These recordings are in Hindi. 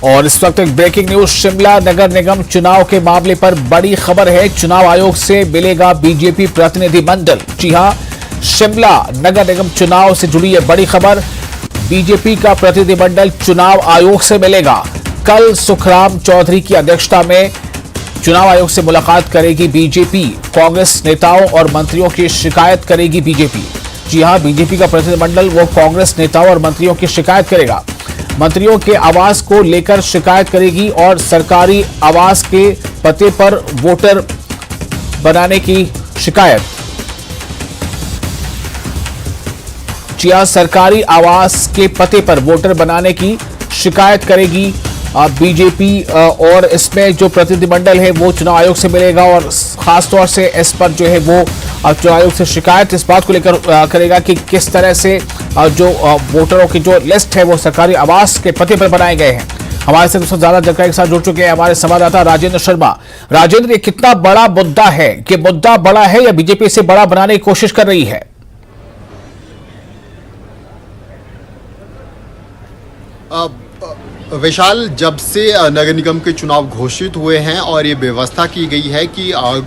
और इस वक्त एक ब्रेकिंग न्यूज शिमला नगर निगम चुनाव के मामले पर बड़ी खबर है। चुनाव आयोग से मिलेगा बीजेपी प्रतिनिधिमंडल। जी हां, शिमला नगर निगम चुनाव से जुड़ी यह बड़ी खबर। बीजेपी का प्रतिनिधिमंडल चुनाव आयोग से मिलेगा। कल सुखराम चौधरी की अध्यक्षता में चुनाव आयोग से मुलाकात करेगी बीजेपी। कांग्रेस नेताओं और मंत्रियों की शिकायत करेगी बीजेपी। जी हां, बीजेपी का प्रतिनिधिमंडल वो कांग्रेस नेताओं और मंत्रियों की शिकायत करेगा। मंत्रियों के आवास को लेकर शिकायत करेगी और सरकारी आवास के पते पर वोटर बनाने की शिकायत। जी हां, सरकारी आवास के पते पर वोटर बनाने की शिकायत करेगी बीजेपी। और इसमें जो प्रतिनिधिमंडल है वो चुनाव आयोग से मिलेगा और खासतौर से इस पर जो है वो चुनाव आयोग से शिकायत इस बात को लेकर करेगा कि किस तरह से जो वोटरों की जो लिस्ट है वो सरकारी आवास के पते पर बनाए गए हैं। हमारे साथ सबसे ज्यादा जानकारी के साथ जुड़ चुके हैं हमारे संवाददाता राजेंद्र शर्मा। राजेंद्र, ये कितना बड़ा मुद्दा है? कि मुद्दा बड़ा है या बीजेपी इसे बड़ा बनाने की कोशिश कर रही है? विशाल, जब से नगर निगम के चुनाव घोषित हुए हैं और ये व्यवस्था की गई है कि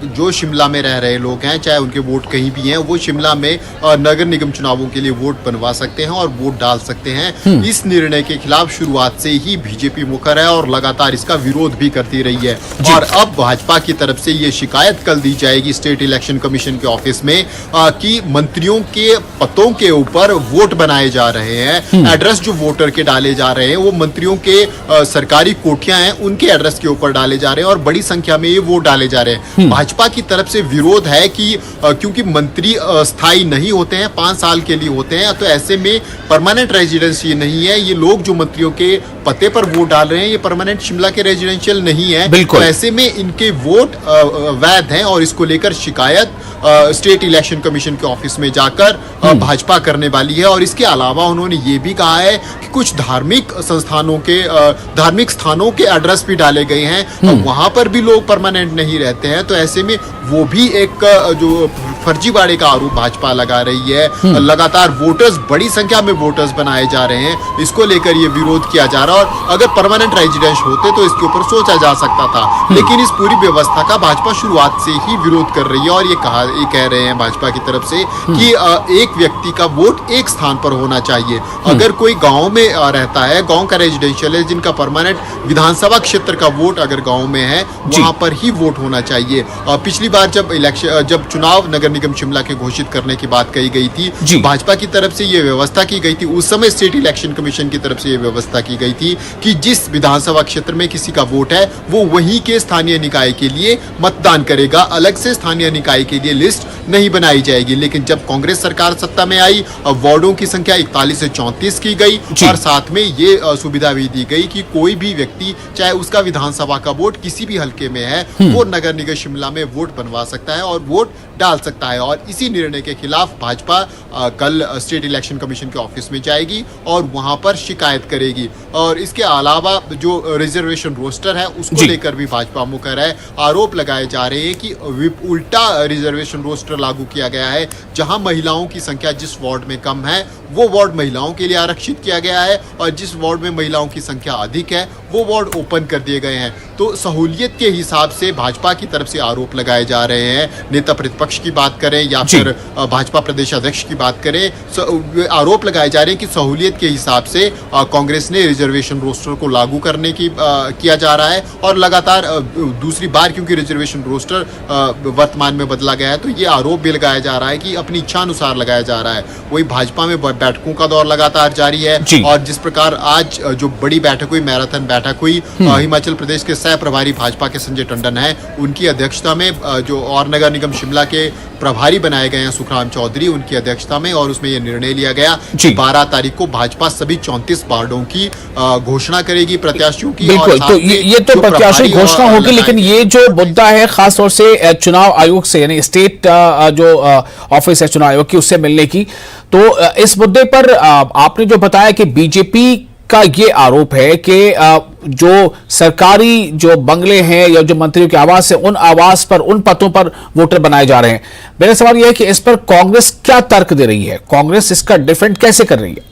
जो शिमला में रह रहे लोग हैं, चाहे उनके वोट कहीं भी हैं, वो शिमला में नगर निगम चुनावों के लिए वोट बनवा सकते हैं और वोट डाल सकते हैं। इस निर्णय के खिलाफ शुरुआत से ही बीजेपी मुखर है और लगातार इसका विरोध भी करती रही है। और अब भाजपा की तरफ से ये शिकायत कल दी जाएगी स्टेट इलेक्शन कमीशन के ऑफिस में कि मंत्रियों के पतों के ऊपर वोट बनाए जा रहे हैं। एड्रेस जो वोटर के डाले जा रहे हैं वो मंत्रियों के सरकारी कोठियां हैं, उनके एड्रेस के ऊपर डाले जा रहे हैं और बड़ी संख्या में ये वोट डाले जा रहे हैं। भाजपा की तरफ से विरोध है कि क्योंकि मंत्री स्थायी नहीं होते हैं, 5 साल के लिए होते हैं, तो ऐसे में परमानेंट रेजिडेंस ये नहीं है। ये लोग जो मंत्रियों के पते पर वोट डाल रहे हैं ये परमानेंट शिमला के रेजिडेंशियल नहीं है। तो ऐसे में इनके वोट वैध हैं और इसको लेकर शिकायत स्टेट इलेक्शन कमीशन के ऑफिस में जाकर भाजपा करने वाली है। और इसके अलावा उन्होंने ये भी कहा है कि कुछ धार्मिक संस्थानों के धार्मिक स्थानों के एड्रेस भी डाले गए हैं, वहां पर भी लोग परमानेंट नहीं रहते हैं। तो ऐसे में वो भी एक जो फर्जीवाड़े का आरोप भाजपा लगा रही है। लगातार वोटर्स, बड़ी संख्या में वोटर्स बनाए जा रहे हैं, इसको लेकर ये विरोध किया जा रहा है। और अगर परमानेंट रेजिडेंस होते तो इसके ऊपर सोचा जा सकता था, लेकिन इस पूरी व्यवस्था का भाजपा शुरुआत से ही विरोध कर रही है। और ये कह रहे हैं भाजपा की तरफ से कि एक व्यक्ति का वोट एक स्थान पर होना चाहिए। अगर कोई गांव में रहता है, गांव का रेजिडेंशियल है, जिनका परमानेंट विधानसभा क्षेत्र का वोट अगर गांव में है, वहां पर ही वोट होना चाहिए। पिछली बार जब चुनाव नगर निगम शिमला के घोषित करने की बात कही गई थी, भाजपा की तरफ से यह व्यवस्था की गई थी। उस समय स्टेट इलेक्शन कमीशन की तरफ से यह व्यवस्था की गई थी कि जिस विधानसभा क्षेत्र में किसी का वोट है वो वहीं के स्थानीय निकाय के लिए मतदान करेगा, अलग से स्थानीय निकाय के लिए लिस्ट नहीं बनाई जाएगी। लेकिन जब कांग्रेस सरकार सत्ता में आई, वार्डों की संख्या 41 से 34 की गई और साथ में ये सुविधा भी दी गई कि कोई भी व्यक्ति, चाहे उसका विधानसभा का वोट किसी भी हलके में है, वो नगर निगम शिमला में वोट बनवा सकता है और वोट डाल सकता है। और इसी निर्णय के खिलाफ भाजपा कल स्टेट इलेक्शन कमीशन के ऑफिस में जाएगी और वहां पर शिकायत करेगी। और इसके अलावा जो रिजर्वेशन रोस्टर है उसको लेकर भी भाजपा मुखर है। आरोप लगाए जा रहे हैं कि उल्टा रिजर्वेशन रोस्टर लागू किया गया है। जहां महिलाओं की संख्या जिस वार्ड में कम है वो वार्ड महिलाओं के लिए आरक्षित किया गया है और जिस वार्ड में महिलाओं की संख्या अधिक है वो वार्ड ओपन कर दिए गए हैं। तो सहूलियत के हिसाब से भाजपा की तरफ से आरोप लगाए जा रहे हैं। नेता प्रतिपक्ष की बात करें या फिर भाजपा प्रदेश अध्यक्ष की बात करें, आरोप लगाए जा रहे हैं कि सहूलियत के हिसाब से कांग्रेस ने रिजर्वेशन रोस्टर को लागू करने की किया जा रहा है। और लगातार दूसरी बार क्योंकि रिजर्वेशन रोस्टर वर्तमान में बदला गया है, तो ये आरोप भी लगाया जा रहा है कि अपनी इच्छा अनुसार लगाया जा रहा है। वही भाजपा में बैठकों का दौर लगातार जारी है और जिस प्रकार आज जो बड़ी बैठक हुई, मैराथन बैठक हुई, हिमाचल प्रदेश के सह प्रभारी भाजपा के संजय टंडन है, उनकी अध्यक्षता में जो और नगर निगम शिमला के प्रभारी बनाए गए हैं सुखराम चौधरी, उनकी अध्यक्षता में, और उसमें यह निर्णय लिया गया कि 12 तारीख को भाजपा सभी 34 वार्डों की घोषणा करेगी प्रत्याशियों की। बिल्कुल, तो ये तो प्रत्याशी घोषणा होगी, लेकिन ये जो मुद्दा है खासतौर से चुनाव आयोग से, यानी स्टेट जो ऑफिस है चुनाव आयोग की, उससे मिलने की, तो इस मुद्दे पर आपने जो बताया कि बीजेपी का ये आरोप है कि जो सरकारी जो बंगले हैं या जो मंत्रियों के आवास है, उन आवास पर, उन पतों पर वोटर बनाए जा रहे हैं। मेरा सवाल यह है कि इस पर कांग्रेस क्या तर्क दे रही है? कांग्रेस इसका डिफेंड कैसे कर रही है?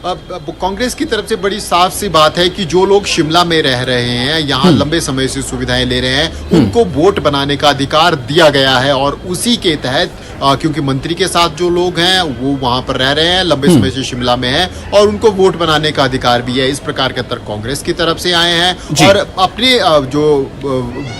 अब कांग्रेस की तरफ से बड़ी साफ सी बात है कि जो लोग शिमला में रह रहे हैं, यहाँ लंबे समय से सुविधाएं ले रहे हैं, उनको वोट बनाने का अधिकार दिया गया है और उसी के तहत क्योंकि मंत्री के साथ जो लोग हैं वो वहां पर रह रहे हैं, लंबे समय से शिमला में हैं और उनको वोट बनाने का अधिकार भी है। इस प्रकार के तर्क कांग्रेस की तरफ से आए हैं और अपने जो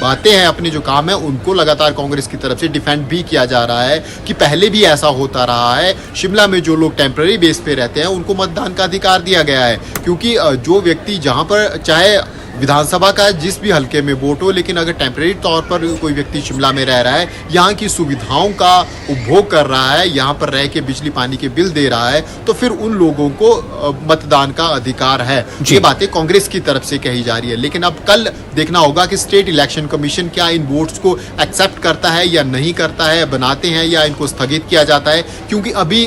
बातें हैं, अपने जो काम है, उनको लगातार कांग्रेस की तरफ से डिफेंड भी किया जा रहा है कि पहले भी ऐसा होता रहा है। शिमला में जो लोग टेम्पररी बेस पे रहते हैं उनको मतदान का अधिकार दिया गया है, क्योंकि जो व्यक्ति जहां पर चाहे विधानसभा का जिस भी हलके में वोट हो, लेकिन अगर टेम्परेरी तौर पर कोई व्यक्ति शिमला में रह रहा है, यहाँ की सुविधाओं का उपभोग कर रहा है, यहाँ पर रह के बिजली पानी के बिल दे रहा है, तो फिर उन लोगों को मतदान का अधिकार है। ये बातें कांग्रेस की तरफ से कही जा रही है, लेकिन अब कल देखना होगा कि स्टेट इलेक्शन कमीशन क्या इन वोट्स को एक्सेप्ट करता है या नहीं करता है, बनाते हैं या इनको स्थगित किया जाता है, क्योंकि अभी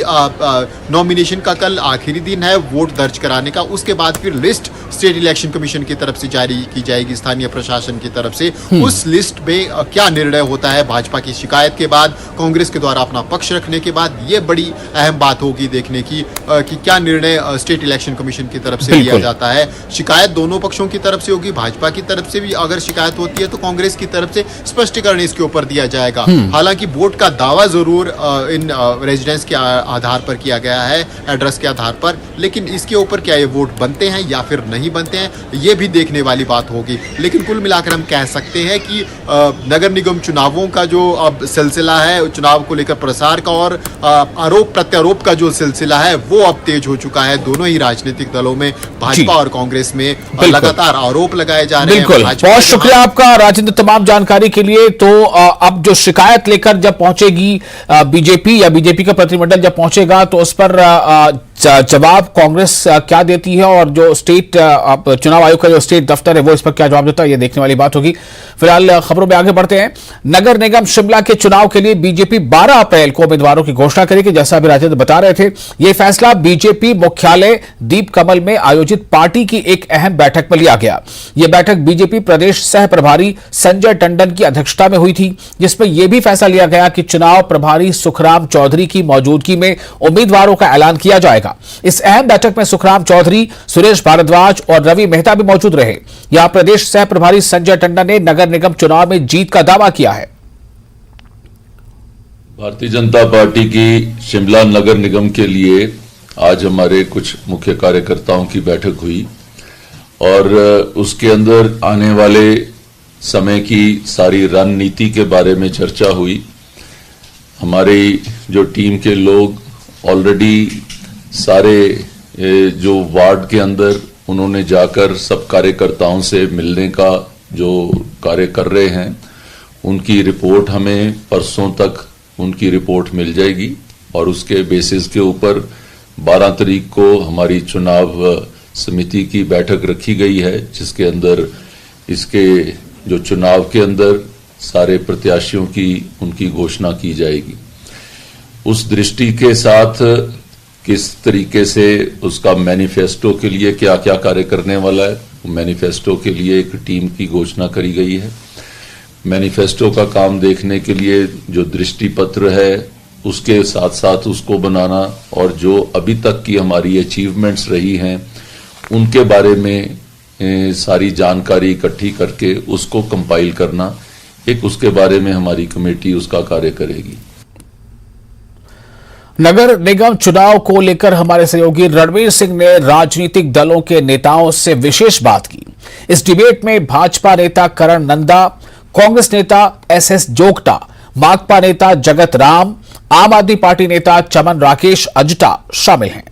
नॉमिनेशन का कल आखिरी दिन है वोट दर्ज कराने का। उसके बाद फिर लिस्ट स्टेट इलेक्शन कमीशन की तरफ से जारी की जाएगी, स्थानीय प्रशासन की तरफ से। उस लिस्ट में क्या निर्णय होता है, भाजपा की शिकायत के बाद, कांग्रेस के द्वारा अपना पक्ष रखने के बाद, ये बड़ी अहम बात होगी देखने की कि क्या निर्णय स्टेट इलेक्शन कमीशन की तरफ से लिया जाता है। शिकायत दोनों पक्षों की तरफ से होगी, भाजपा की तरफ से भी अगर शिकायत होती है तो कांग्रेस की तरफ से स्पष्टीकरण इसके ऊपर दिया जाएगा। हालांकि वोट का दावा जरूर इन रेजिडेंस के आधार पर किया गया है, एड्रेस के आधार पर, लेकिन इसके ऊपर क्या ये वोट बनते हैं या फिर नहीं बनते हैं, ये भी देखने वाली बात होगी। लेकिन कुल मिलाकर हम कह सकते हैं कि नगर निगम चुनावों का जो अब सिलसिला है, चुनाव को लेकर प्रसार का और आरोप प्रत्यारोप का जो सिलसिला है, वो अब तेज हो चुका है। दोनों ही राजनीतिक दलों में, भाजपा और कांग्रेस में लगातार आरोप लगाए जा रहे हैं। बहुत शुक्रिया आपका राजेंद्र, तमाम जानकारी के लिए। तो अब जो शिकायत लेकर जब पहुंचेगी बीजेपी या बीजेपी का प्रतिनिधिमंडल जब पहुंचेगा तो उस पर जवाब कांग्रेस क्या देती है और जो स्टेट चुनाव आयोग का जो स्टेट दफ्तर है वो इस पर क्या जवाब देता है, ये देखने वाली बात होगी। फिलहाल खबरों में आगे बढ़ते हैं। नगर निगम शिमला के चुनाव के लिए बीजेपी 12 अप्रैल को उम्मीदवारों की घोषणा करेगी, जैसा अभी राजेंद्र बता रहे थे। यह फैसला बीजेपी मुख्यालय दीप कमल में आयोजित पार्टी की एक अहम बैठक में लिया गया। यह बैठक बीजेपी प्रदेश सह प्रभारी संजय टंडन की अध्यक्षता में हुई थी, जिसमें यह भी फैसला लिया गया कि चुनाव प्रभारी सुखराम चौधरी की मौजूदगी में उम्मीदवारों का ऐलान किया जाएगा। इस अहम बैठक में सुखराम चौधरी, सुरेश भारद्वाज और रवि मेहता भी मौजूद रहे। यहां प्रदेश सह प्रभारी संजय टंडन ने नगर निगम चुनाव में जीत का दावा किया है। भारतीय जनता पार्टी की शिमला नगर निगम के लिए आज हमारे कुछ मुख्य कार्यकर्ताओं की बैठक हुई और उसके अंदर आने वाले समय की सारी रणनीति के बारे में चर्चा हुई। हमारी जो टीम के लोग ऑलरेडी सारे जो वार्ड के अंदर उन्होंने जाकर सब कार्यकर्ताओं से मिलने का जो कार्य कर रहे हैं, उनकी रिपोर्ट हमें परसों तक उनकी रिपोर्ट मिल जाएगी और उसके बेसिस के ऊपर 12 तारीख को हमारी चुनाव समिति की बैठक रखी गई है, जिसके अंदर इसके जो चुनाव के अंदर सारे प्रत्याशियों की उनकी घोषणा की जाएगी। उस दृष्टि के साथ किस तरीके से उसका मैनिफेस्टो के लिए क्या क्या कार्य करने वाला है, मैनिफेस्टो के लिए एक टीम की घोषणा करी गई है। मैनिफेस्टो का काम देखने के लिए जो दृष्टि पत्र है उसके साथ साथ उसको बनाना और जो अभी तक की हमारी अचीवमेंट्स रही हैं उनके बारे में सारी जानकारी इकट्ठी करके उसको कंपाइल करना, एक उसके बारे में हमारी कमेटी उसका कार्य करेगी। नगर निगम चुनाव को लेकर हमारे सहयोगी रणवीर सिंह ने राजनीतिक दलों के नेताओं से विशेष बात की। इस डिबेट में भाजपा नेता करण नंदा, कांग्रेस नेता एसएस जोगटा, माकपा नेता जगत राम, आम आदमी पार्टी नेता चमन राकेश अजटा शामिल हैं।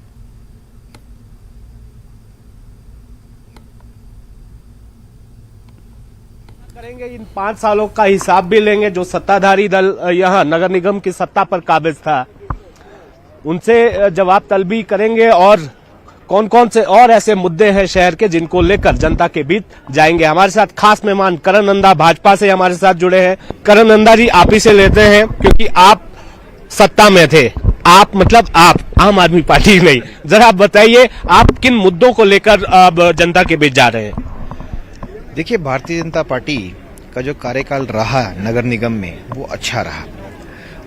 करेंगे इन 5 सालों का हिसाब भी लेंगे। जो सत्ताधारी दल यहां नगर निगम की सत्ता पर काबिज था, उनसे जवाब तलबी करेंगे और कौन कौन से और ऐसे मुद्दे हैं शहर के जिनको लेकर जनता के बीच जाएंगे। हमारे साथ खास मेहमान करण नंदा भाजपा से हमारे साथ जुड़े हैं। करण नंदा जी, आप ही से लेते हैं क्योंकि आप सत्ता में थे, आप मतलब आप आम आदमी पार्टी नहीं। जरा आप बताइए आप किन मुद्दों को लेकर अब जनता के बीच जा रहे हैं। देखिए, भारतीय जनता पार्टी का जो कार्यकाल रहा नगर निगम में वो अच्छा रहा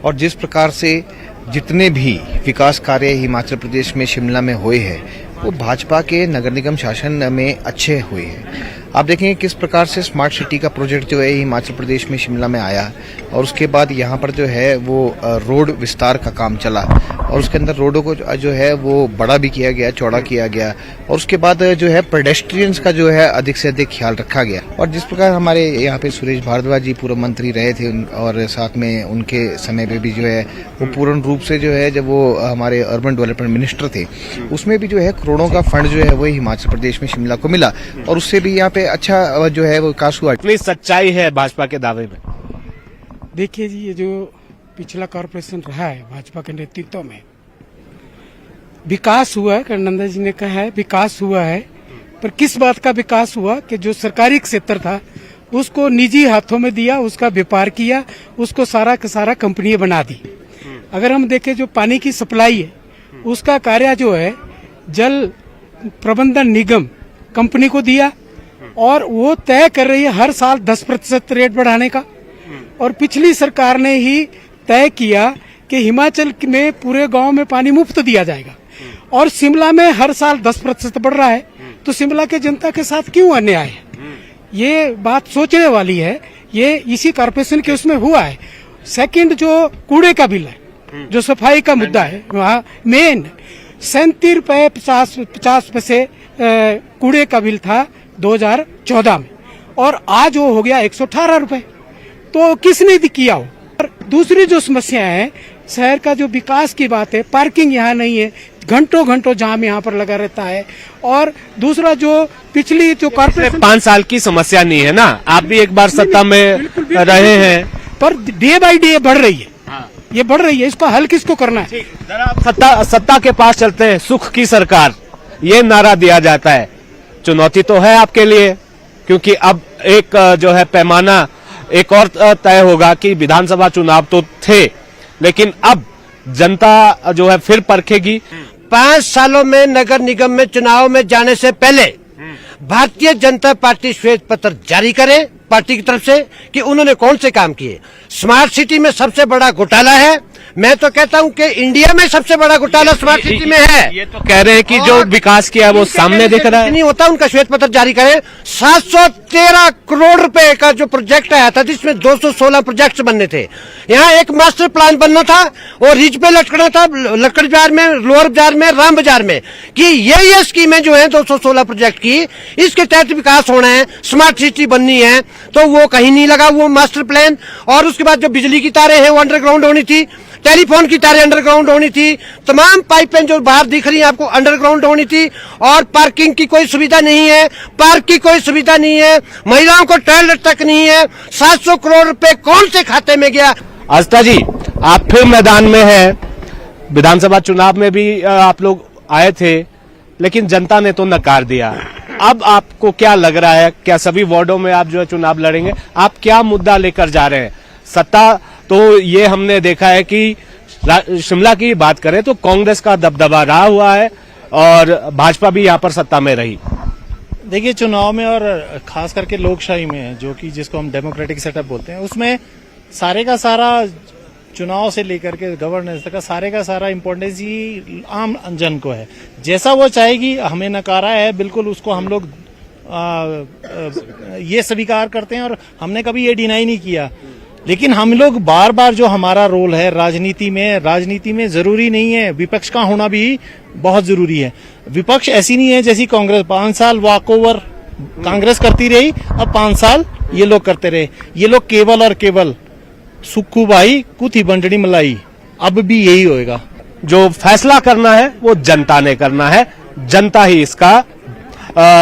और जिस प्रकार से जितने भी विकास कार्य हिमाचल प्रदेश में शिमला में हुए हैं वो भाजपा के नगर निगम शासन में अच्छे हुए हैं। आप देखेंगे किस प्रकार से स्मार्ट सिटी का प्रोजेक्ट जो है हिमाचल प्रदेश में शिमला में आया और उसके बाद यहाँ पर जो है वो रोड विस्तार का काम चला और उसके अंदर रोडों को जो है वो बड़ा भी किया गया, चौड़ा किया गया और उसके बाद जो है पेडेस्ट्रियंस का जो है अधिक से अधिक ख्याल रखा गया। और जिस प्रकार हमारे यहाँ पे सुरेश भारद्वाज जी पूर्व मंत्री रहे थे और साथ में उनके समय पे भी जो है वो पूर्ण रूप से जो है जब वो हमारे अर्बन डेवलपमेंट मिनिस्टर थे उसमें भी जो है करोड़ों का फंड जो है वो हिमाचल प्रदेश में शिमला को मिला और उससे भी यहाँ पे अच्छा जो है वो विकास हुआ। इतनी सच्चाई है भाजपा के दावे में? देखिए जी, ये जो पिछला कॉर्पोरेशन रहा है भाजपा के नेतृत्व में, विकास हुआ है, कर्नंदा जी ने कहा है विकास हुआ है, पर किस बात का विकास हुआ कि जो सरकारी क्षेत्र था उसको निजी हाथों में दिया, उसका व्यापार किया, उसको सारा का सारा कंपनी बना दी। अगर हम देखें जो पानी की सप्लाई है उसका कार्य जो है जल प्रबंधन निगम कंपनी को दिया और वो तय कर रही है हर साल 10% रेट बढ़ाने का। और पिछली सरकार ने ही तय किया कि हिमाचल में पूरे गांव में पानी मुफ्त दिया जाएगा और शिमला में हर साल 10% बढ़ रहा है, तो शिमला के जनता के साथ क्यों अन्याय है? ये बात सोचने वाली है। ये इसी कॉर्पोरेशन के उसमें हुआ है। सेकंड जो कूड़े का बिल है, जो सफाई का मुद्दा है, वहाँ मेन 37 रुपए 50 पैसे कूड़े का बिल था 2014 में और आज वो हो गया 118 रुपए। तो किसने किया हो? और दूसरी जो समस्या है शहर का जो विकास की बात है, पार्किंग यहाँ नहीं है, घंटों घंटों जाम यहाँ पर लगा रहता है। और दूसरा जो पिछली जो कॉर्पोरेशन 5 साल की समस्या नहीं है ना, आप भी एक बार सत्ता में रहे हैं, पर डे बाय डे बढ़ रही है। ये बढ़ रही है, इसको हल किसको करना है? जरा आप सत्ता के पास चलते हैं। सुख की सरकार, ये नारा दिया जाता है। चुनौती तो है आपके लिए, क्योंकि अब एक जो है पैमाना एक और तय होगा कि विधानसभा चुनाव तो थे, लेकिन अब जनता जो है फिर परखेगी। 5 सालों में नगर निगम में चुनाव में जाने से पहले भारतीय जनता पार्टी श्वेत पत्र जारी करे पार्टी की तरफ से कि उन्होंने कौन से काम किए। स्मार्ट सिटी में सबसे बड़ा घोटाला है, मैं तो कहता हूं कि इंडिया में सबसे बड़ा घोटाला स्मार्ट सिटी में है। ये तो कह रहे हैं कि जो विकास किया वो सामने दिख रहा है। नहीं होता, उनका श्वेत पत्र जारी करें। 713 करोड़ रुपए का जो प्रोजेक्ट आया था जिसमें 216 प्रोजेक्ट्स बनने थे। यहाँ एक मास्टर प्लान बनना था और रिज पे लटकना था, लक्कड़ बाजार में, लोअर बाजार में, राम बाजार में, कि ये स्कीमें जो है 216 प्रोजेक्ट की, इसके तहत विकास होना है, स्मार्ट सिटी बननी है, तो वो कहीं नहीं लगा वो मास्टर प्लान। और उसके बाद जो बिजली की तारें हैं वो अंडरग्राउंड होनी थी, टेलीफोन की तारें अंडरग्राउंड होनी थी, तमाम पाइपें जो बाहर दिख रही हैं आपको अंडरग्राउंड होनी थी। और पार्किंग की कोई सुविधा नहीं है, पार्क की कोई सुविधा नहीं है, महिलाओं को टॉयलेट तक नहीं है। 700 करोड़ रुपए कौन से खाते में गया? आस्था जी, आप फिर मैदान में हैं। विधानसभा चुनाव में भी आप लोग आए थे, लेकिन जनता ने तो नकार दिया। अब आपको क्या लग रहा है, क्या सभी वार्डों में आप जो है चुनाव लड़ेंगे? आप क्या मुद्दा लेकर जा रहे हैं? सत्ता तो ये हमने देखा है कि शिमला की बात करें तो कांग्रेस का दबदबा रहा हुआ है और भाजपा भी यहाँ पर सत्ता में रही। देखिए, चुनाव में और खास करके लोकशाही में, जो कि जिसको हम डेमोक्रेटिक सेटअप बोलते हैं, उसमें सारे का सारा चुनाव से लेकर के गवर्नेंस तक का सारे का सारा इम्पोर्टेंस ही आम जन को है। जैसा वो चाहेगी, हमें नकारा है बिल्कुल, उसको हम लोग ये स्वीकार करते हैं और हमने कभी ये डिनाई नहीं किया। लेकिन हम लोग बार बार जो हमारा रोल है राजनीति में जरूरी नहीं है, विपक्ष का होना भी बहुत जरूरी है। विपक्ष ऐसी नहीं है जैसी कांग्रेस 5 साल वॉक ओवर कांग्रेस करती रही, अब 5 साल ये लोग करते रहे। ये लोग केवल और केवल सुक्खू भाई कुथी बंटड़ी मलाई, अब भी यही होएगा। जो फैसला करना है वो जनता ने करना है, जनता ही इसका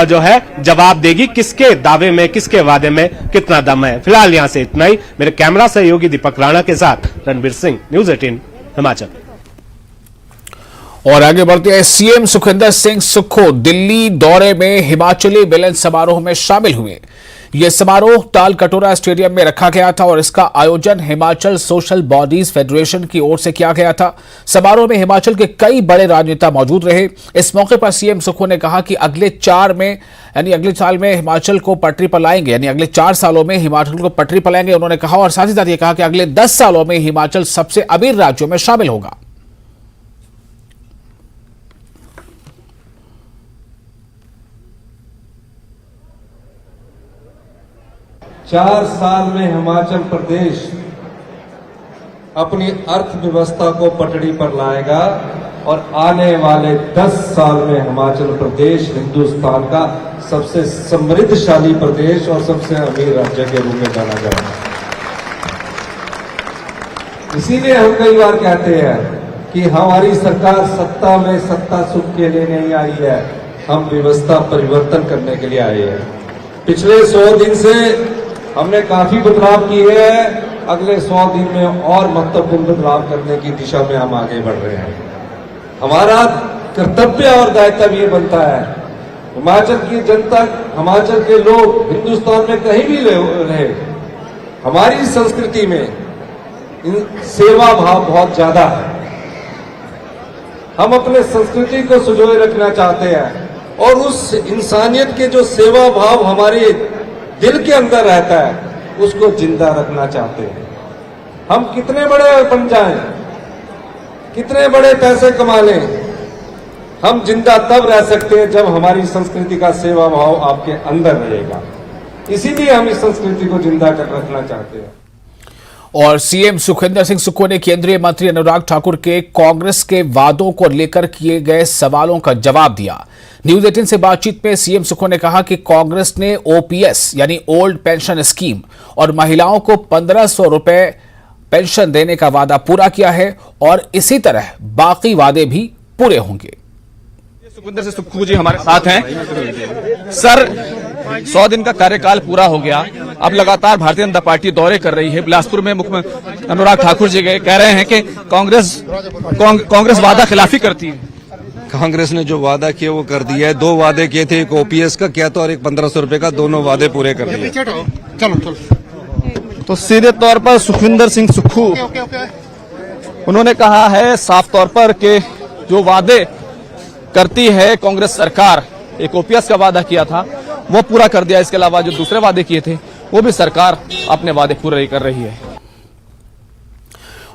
जो है जवाब देगी, किसके दावे में, किसके वादे में कितना दम है। फिलहाल यहां से इतना ही। मेरे कैमरा सहयोगी दीपक राणा के साथ रणबीर सिंह, न्यूज़ 18 हिमाचल। और आगे बढ़ते हैं। सीएम सुखविंदर सिंह सुक्खू दिल्ली दौरे में हिमाचली मिलन समारोह में शामिल हुए। यह समारोह ताल कटोरा स्टेडियम में रखा गया था और इसका आयोजन हिमाचल सोशल बॉडीज फेडरेशन की ओर से किया गया था। समारोह में हिमाचल के कई बड़े राजनेता मौजूद रहे। इस मौके पर सीएम सुक्खू ने कहा कि अगले साल में हिमाचल को पटरी पर लाएंगे, यानी अगले 4 सालों में हिमाचल को पटरी पर लाएंगे उन्होंने कहा। और साथ ही साथ ये कहा कि अगले 10 सालों में हिमाचल सबसे अमीर राज्यों में शामिल होगा। 4 साल में हिमाचल प्रदेश अपनी अर्थव्यवस्था को पटड़ी पर लाएगा और आने वाले 10 साल में हिमाचल प्रदेश हिंदुस्तान का सबसे समृद्धशाली प्रदेश और सबसे अमीर राज्य के रूप में जाना जाएगा। इसीलिए हम कई बार कहते हैं कि हमारी सरकार सत्ता में सत्ता सुख के लिए नहीं आई है, हम व्यवस्था परिवर्तन करने के लिए आए हैं। पिछले 100 दिन से हमने काफी बदलाव किए हैं, अगले 100 दिन में और महत्वपूर्ण बदलाव करने की दिशा में हम आगे बढ़ रहे हैं। हमारा कर्तव्य और दायित्व ये बनता है, हिमाचल की जनता, हिमाचल के लोग हिंदुस्तान में कहीं भी रहे, हमारी संस्कृति में सेवा भाव बहुत ज्यादा है। हम अपने संस्कृति को संजोए रखना चाहते हैं और उस इंसानियत के जो सेवा भाव हमारे दिल के अंदर रहता है उसको जिंदा रखना चाहते हैं। हम कितने बड़े बन जाएं, कितने बड़े पैसे कमा लें, हम जिंदा तब रह सकते हैं जब हमारी संस्कृति का सेवा भाव आपके अंदर रहेगा। इसीलिए हम इस संस्कृति को जिंदा कर रखना चाहते हैं। और सीएम सुखविंदर सिंह सुक्खू ने केंद्रीय मंत्री अनुराग ठाकुर के कांग्रेस के वादों को लेकर किए गए सवालों का जवाब दिया। न्यूज 18 से बातचीत में सीएम सुक्खू ने कहा कि कांग्रेस ने ओपीएस यानी ओल्ड पेंशन स्कीम और महिलाओं को 1500 रुपए पेंशन देने का वादा पूरा किया है और इसी तरह बाकी वादे भी पूरे होंगे। सुखविंदर सिंह सुक्खू जी हमारे साथ हैं। सर, 100 दिन का कार्यकाल पूरा हो गया, अब लगातार भारतीय जनता पार्टी दौरे कर रही है। बिलासपुर में मुख्यमंत्री अनुराग ठाकुर जी गए, कह रहे हैं कि कांग्रेस वादा खिलाफी करती है। कांग्रेस ने जो वादा किया वो कर दिया है। 2 वादे किए थे, एक ओपीएस का किया था और एक 1500 रुपए का, दोनों वादे पूरे कर दिए। चलो तो सीधे तौर पर सुखविंदर सिंह सुक्खू उन्होंने कहा है साफ तौर पर कि जो वादे करती है कांग्रेस सरकार, एक ओपीएस का वादा किया था वो पूरा कर दिया, इसके अलावा जो दूसरे वादे किए थे वो भी सरकार अपने वादे पूरे कर रही है।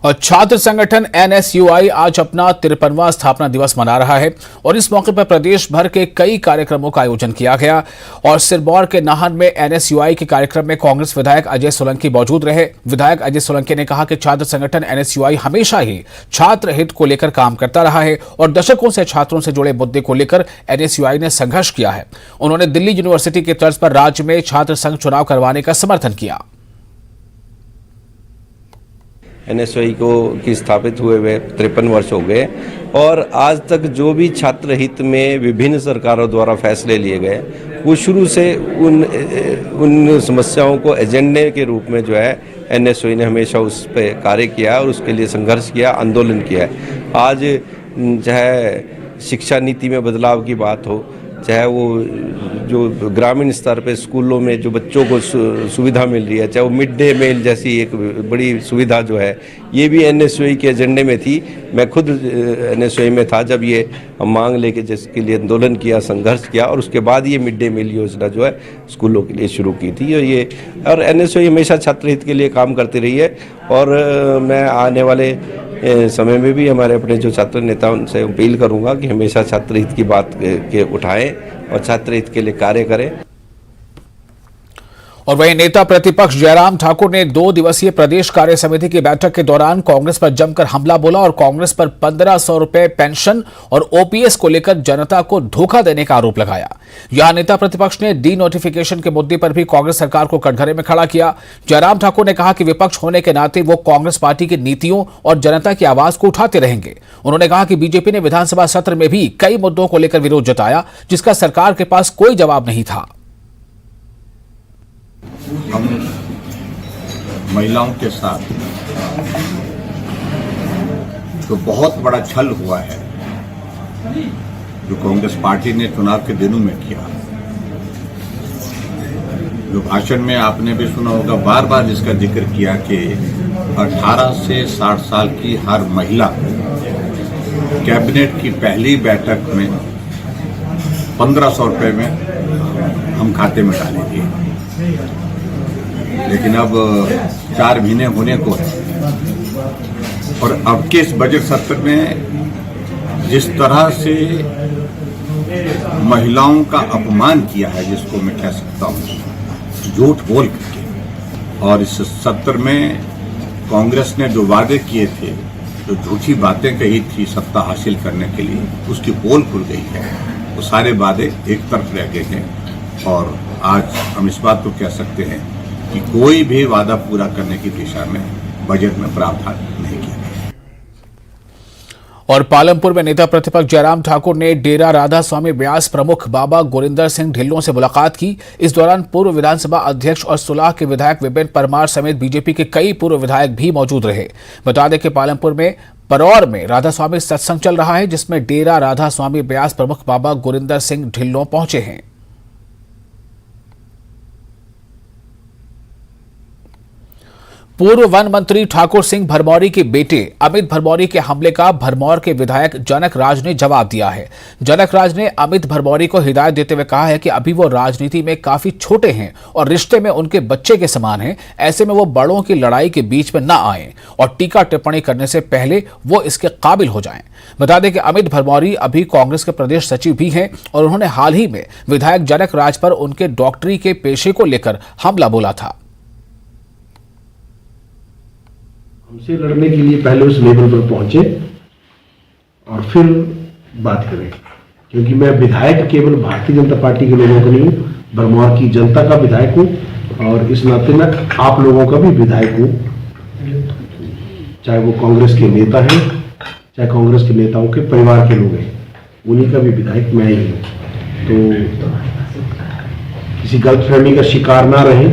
और छात्र संगठन एनएसयूआई आज अपना 53वां स्थापना दिवस मना रहा है और इस मौके पर प्रदेश भर के कई कार्यक्रमों का आयोजन किया गया। और सिरमौर के नाहन में एनएसयूआई के कार्यक्रम में कांग्रेस विधायक अजय सोलंकी मौजूद रहे। विधायक अजय सोलंकी ने कहा कि छात्र संगठन एनएसयूआई हमेशा ही छात्र हित को लेकर काम करता रहा है और दशकों से छात्रों से जुड़े मुद्दे को लेकर एनएसयूआई ने संघर्ष किया है। उन्होंने दिल्ली यूनिवर्सिटी की तर्ज पर राज्य में छात्र संघ चुनाव करवाने का समर्थन किया। एनएसयूआई की स्थापित हुए 53 वर्ष हो गए और आज तक जो भी छात्र हित में विभिन्न सरकारों द्वारा फैसले लिए गए वो शुरू से उन समस्याओं को एजेंडे के रूप में जो है एनएसयूआई ने हमेशा उस पर कार्य किया और उसके लिए संघर्ष किया, आंदोलन किया है। आज चाहे शिक्षा नीति में बदलाव की बात हो, चाहे वो जो ग्रामीण स्तर पे स्कूलों में जो बच्चों को सुविधा मिल रही है, चाहे वो मिड डे मील जैसी एक बड़ी सुविधा जो है, ये भी एनएसयूआई के एजेंडे में थी। मैं खुद एनएसयूआई में था जब ये मांग लेके जिसके लिए आंदोलन किया, संघर्ष किया और उसके बाद ये मिड डे मील योजना जो है स्कूलों के लिए शुरू की थी। और एनएसयूआई हमेशा छात्र हित के लिए काम करती रही है और मैं आने वाले समय में भी हमारे अपने जो छात्र नेता उनसे अपील करूंगा कि हमेशा छात्र हित की बात के उठाएं और छात्र हित के लिए कार्य करें। और वहीं नेता प्रतिपक्ष जयराम ठाकुर ने 2 दिवसीय प्रदेश कार्य समिति की बैठक के दौरान कांग्रेस पर जमकर हमला बोला और कांग्रेस पर 1500 रुपए पेंशन और ओपीएस को लेकर जनता को धोखा देने का आरोप लगाया। यहां नेता प्रतिपक्ष ने डी नोटिफिकेशन के मुद्दे पर भी कांग्रेस सरकार को कटघरे में खड़ा किया। जयराम ठाकुर ने कहा कि विपक्ष होने के नाते वो कांग्रेस पार्टी की नीतियों और जनता की आवाज को उठाते रहेंगे। उन्होंने कहा कि बीजेपी ने विधानसभा सत्र में भी कई मुद्दों को लेकर विरोध जताया जिसका सरकार के पास कोई जवाब नहीं था। हम महिलाओं के साथ तो बहुत बड़ा छल हुआ है जो कांग्रेस पार्टी ने चुनाव के दिनों में किया। जो भाषण में आपने भी सुना होगा, बार बार इसका जिक्र किया कि 18 से 60 साल की हर महिला कैबिनेट की पहली बैठक में 1500 रुपए में हम खाते में डालेंगे। लेकिन अब 4 महीने होने को है और अब के इस बजट सत्र में जिस तरह से महिलाओं का अपमान किया है, जिसको मैं कह सकता हूँ झूठ बोल करके, और इस सत्र में कांग्रेस ने जो वादे किए थे, जो झूठी बातें कही थी सत्ता हासिल करने के लिए, उसकी पोल खुल गई है। वो सारे वादे एक तरफ रह गए हैं और आज हम इस बात को कह सकते हैं कि कोई भी वादा पूरा करने की दिशा में बजट में प्रावधान नहीं किया गया। और पालमपुर में नेता प्रतिपक्ष जयराम ठाकुर ने डेरा राधा स्वामी ब्यास प्रमुख बाबा गुरिंदर सिंह ढिल्लों से मुलाकात की। इस दौरान पूर्व विधानसभा अध्यक्ष और सुलाह के विधायक विपिन परमार समेत बीजेपी के कई पूर्व विधायक भी मौजूद रहे। बता दें कि पालमपुर में परौर में राधा स्वामी सत्संग चल रहा है, जिसमें डेरा राधा स्वामी ब्यास प्रमुख बाबा गुरिंदर सिंह ढिल्लों पहुंचे हैं। पूर्व वन मंत्री ठाकुर सिंह भरमौरी के बेटे अमित भरमौरी के हमले का भरमौर के विधायक जनक राज ने जवाब दिया है। जनक राज ने अमित भरमौरी को हिदायत देते हुए कहा है कि अभी वो राजनीति में काफी छोटे हैं और रिश्ते में उनके बच्चे के समान हैं। ऐसे में वो बड़ों की लड़ाई के बीच में न आए और टीका टिप्पणी करने से पहले वो इसके काबिल हो जाएं। बता दें कि अमित भरमौरी अभी कांग्रेस के प्रदेश सचिव भी हैं और उन्होंने हाल ही में विधायक जनक राज पर उनके डॉक्टरी के पेशे को लेकर हमला बोला था। हमसे लड़ने के लिए पहले उस लेवल पर पहुंचे और फिर बात करें, क्योंकि मैं विधायक केवल भारतीय जनता पार्टी के लोगों का नहीं हूं, भरमौर की जनता का विधायक हूं और इस नाते मैं आप लोगों का भी विधायक हूं। चाहे वो कांग्रेस के नेता हैं, चाहे कांग्रेस के नेताओं के परिवार के लोग हैं, उन्हीं का भी विधायक मैं ही हूं। तो किसी गलतफहमी का शिकार ना रहे,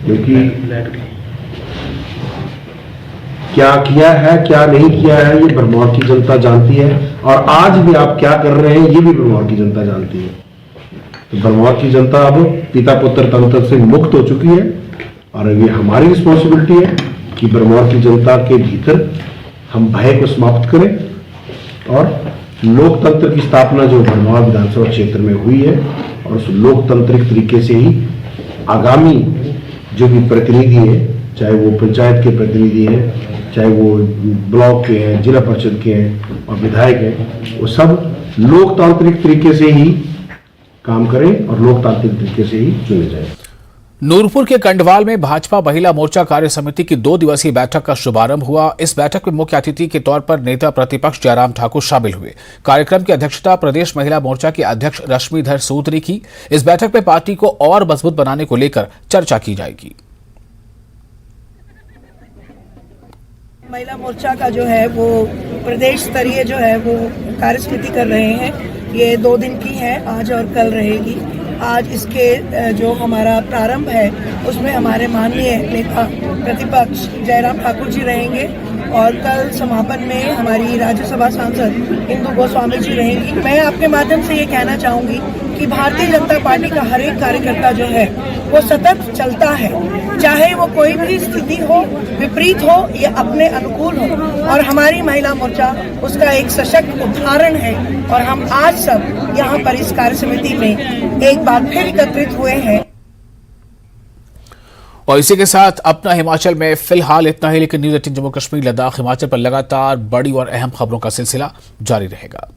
क्योंकि क्या किया है क्या नहीं किया है ये भरमौर की जनता जानती है और आज भी आप क्या कर रहे हैं ये भी भरमौर की जनता जानती है। तो भरमौर की जनता अब पिता पुत्र तंत्र से मुक्त हो चुकी है और ये हमारी रिस्पॉन्सिबिलिटी है कि भरमौर की जनता के भीतर हम भय को समाप्त करें और लोकतंत्र की स्थापना जो भरमौर विधानसभा क्षेत्र में हुई है और उस लोकतांत्रिक तरीके से ही आगामी जो भी प्रतिनिधि है, चाहे वो पंचायत के प्रतिनिधि हैं, चाहे वो ब्लॉक के हैं, जिला परिषद के हैं और विधायक हैं, वो सब लोकतांत्रिक तरीके से ही काम करें और लोकतांत्रिक तरीके से ही चुने जाएं। नूरपुर के कंडवाल में भाजपा महिला मोर्चा कार्य समिति की 2 दिवसीय बैठक का शुभारंभ हुआ। इस बैठक में मुख्य अतिथि के तौर पर नेता प्रतिपक्ष जयराम ठाकुर शामिल हुए। कार्यक्रम की अध्यक्षता प्रदेश महिला मोर्चा की अध्यक्ष रश्मिधर सूद ने की। इस बैठक में पार्टी को और मजबूत बनाने को लेकर चर्चा की जाएगी। महिला मोर्चा का जो है वो प्रदेश स्तरीय जो है वो कार्य समिति कर रहे हैं। ये 2 दिन की है, आज और कल रहेगी। आज इसके जो हमारा प्रारंभ है उसमें हमारे माननीय नेता प्रतिपक्ष जयराम ठाकुर जी रहेंगे और कल समापन में हमारी राज्यसभा सांसद इंदु गोस्वामी जी रहेंगी। मैं आपके माध्यम से ये कहना चाहूंगी कि भारतीय जनता पार्टी का हर एक कार्यकर्ता जो है वो सतत चलता है, चाहे वो कोई भी स्थिति हो, विपरीत हो या अपने अनुकूल हो, और हमारी महिला मोर्चा उसका एक सशक्त उदाहरण है। और हम आज सब यहाँ पर इस कार्य समिति में एक बार फिर एकत्रित हुए हैं। और इसी के साथ अपना हिमाचल में फिलहाल इतना ही, लेकिन न्यूज़ 18 जम्मू कश्मीर लद्दाख हिमाचल पर लगातार बड़ी और अहम खबरों का सिलसिला जारी रहेगा।